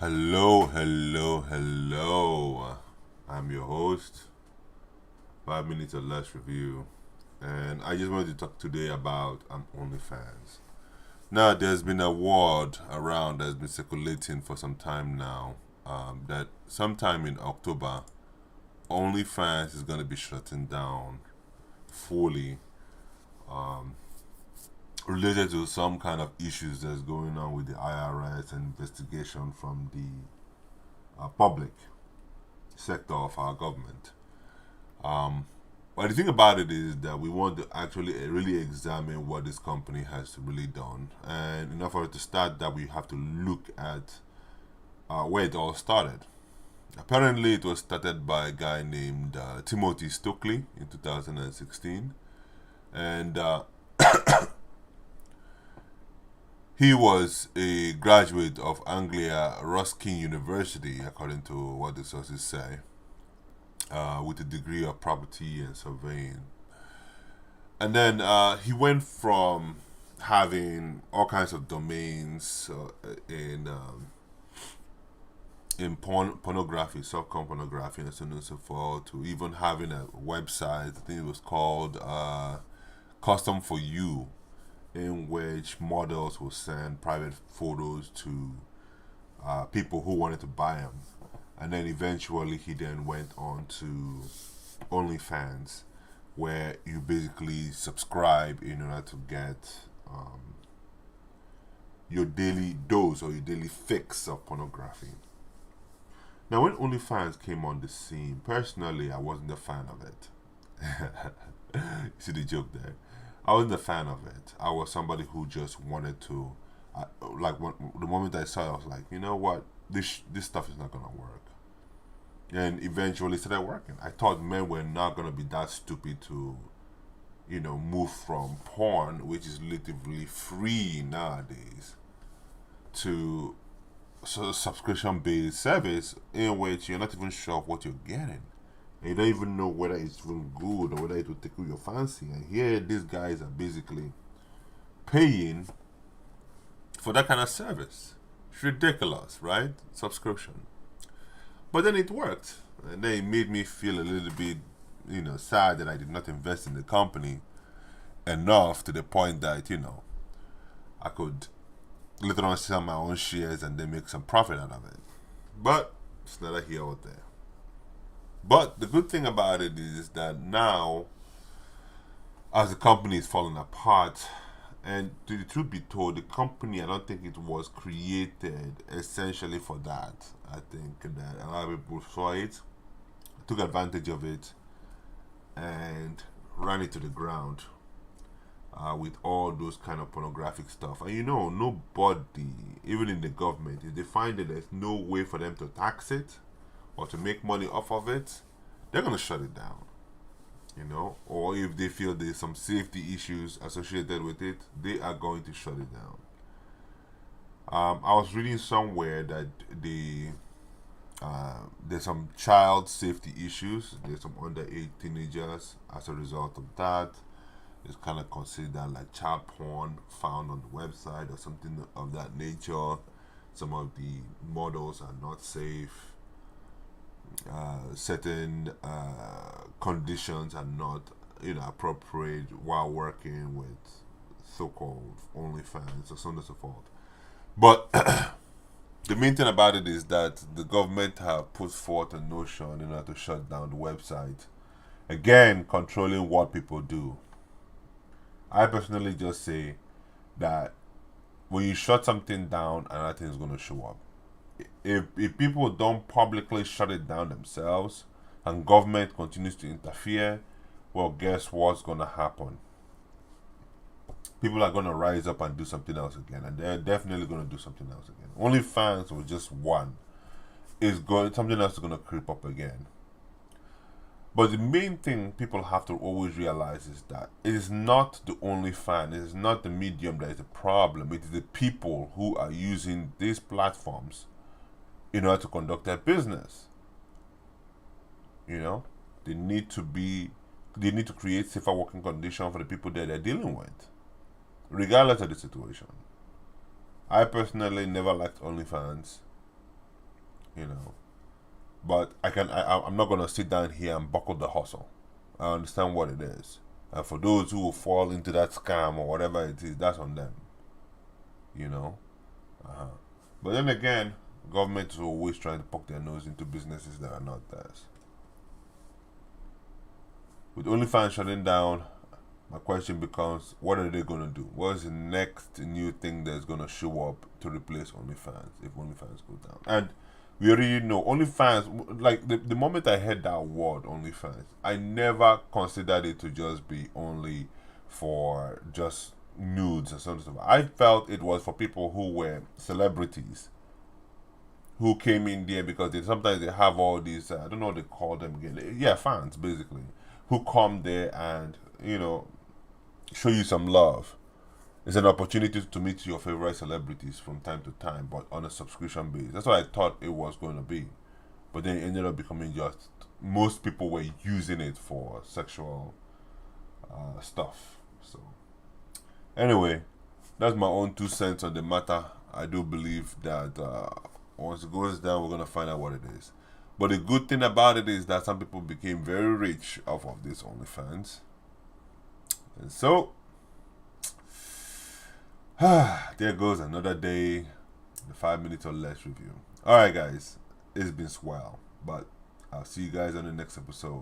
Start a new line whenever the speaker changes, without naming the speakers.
Hello, hello, hello. I'm your host, 5 Minutes or Less Review, and I just wanted to talk today about OnlyFans. Now, there's been a word around that's been circulating for some time now that sometime in October, OnlyFans is going to be shutting down fully, um, related to some kind of issues that's going on with the IRS and investigation from the public sector of our government. Um, but the thing about it is that we want to actually really examine what this company has really done, and in order to start that, we have to look at where it all started. Apparently, it was started by a guy named Timothy Stokely in 2016, and he was a graduate of Anglia Ruskin University, according to what the sources say, with a degree of property and surveying. And then he went from having all kinds of domains in pornography, softcore pornography, and so on and so forth, to even having a website. I think it was called Custom for You, in which models will send private photos to people who wanted to buy them. And then eventually he then went on to OnlyFans, where you basically subscribe in order to get your daily dose or your daily fix of pornography. Now, when OnlyFans came on the scene, personally, I wasn't a fan of it. You see the joke there? I wasn't a fan of it. I was somebody who just wanted to, the moment I saw it, I was like, you know what, this stuff is not gonna work. And eventually, it started working. I thought men were not gonna be that stupid to, move from porn, which is relatively free nowadays, to subscription based service in which you're not even sure of what you're getting. And you don't even know whether it's even good or whether it will tickle your fancy. And here, these guys are basically paying for that kind of service. It's ridiculous, right? Subscription. But then it worked. And then it made me feel a little bit, sad that I did not invest in the company enough to the point that, I could later on sell my own shares and then make some profit out of it. But it's neither here or there. But the good thing about it is that now, as the company is falling apart, and to the truth be told, the company, I don't think it was created essentially for that. I think that a lot of people saw it, took advantage of it, and ran it to the ground with all those kind of pornographic stuff. And nobody, even in the government, if they find that there's no way for them to tax it or to make money off of it, they're going to shut it down. Or if they feel there's some safety issues associated with it, they are going to shut it down. I was reading somewhere that there's some child safety issues. There's some underage teenagers as a result of that. It's kind of considered like child porn found on the website or something of that nature. Some of the models are not safe. Certain conditions are not appropriate while working with so-called OnlyFans or so on and so forth. But the main thing about it is that the government have put forth a notion in order to shut down the website. Again, controlling what people do. I personally just say that when you shut something down, another thing is going to show up. If people don't publicly shut it down themselves and government continues to interfere, well, guess what's going to happen? People are going to rise up and do something else again, and they're definitely going to do something else again. OnlyFans was just one. Something else is going to creep up again. But the main thing people have to always realize is that it is not the OnlyFans, it is not the medium that is the problem. It is the people who are using these platforms in order to conduct their business. They need to create safer working conditions for the people that they're dealing with, regardless of the situation. I personally never liked OnlyFans. you know. But I'm not gonna sit down here and buckle the hustle. I understand what it is, and for those who will fall into that scam or whatever it is, that's on them, you know. Uh-huh. But then again, government is always trying to poke their nose into businesses that are not theirs. With OnlyFans shutting down, my question becomes, what are they going to do? What is the next new thing that's going to show up to replace OnlyFans if OnlyFans goes down? And we already know OnlyFans, like the moment I heard that word OnlyFans, I never considered it to just be only for just nudes and something. I felt it was for people who were celebrities who came in there because sometimes they have all these, I don't know what they call them again. Yeah, fans basically, who come there and, you know, show you some love. It's an opportunity to meet your favorite celebrities from time to time, but on a subscription base. That's what I thought it was going to be. But then it ended up becoming just, most people were using it for sexual stuff. So, anyway, that's my own 2 cents on the matter. I do believe that once it goes down, we're going to find out what it is. But the good thing about it is that some people became very rich off of this OnlyFans. And so, there goes another day, the 5 minutes or less review. Alright, guys, it's been swell, but I'll see you guys on the next episode.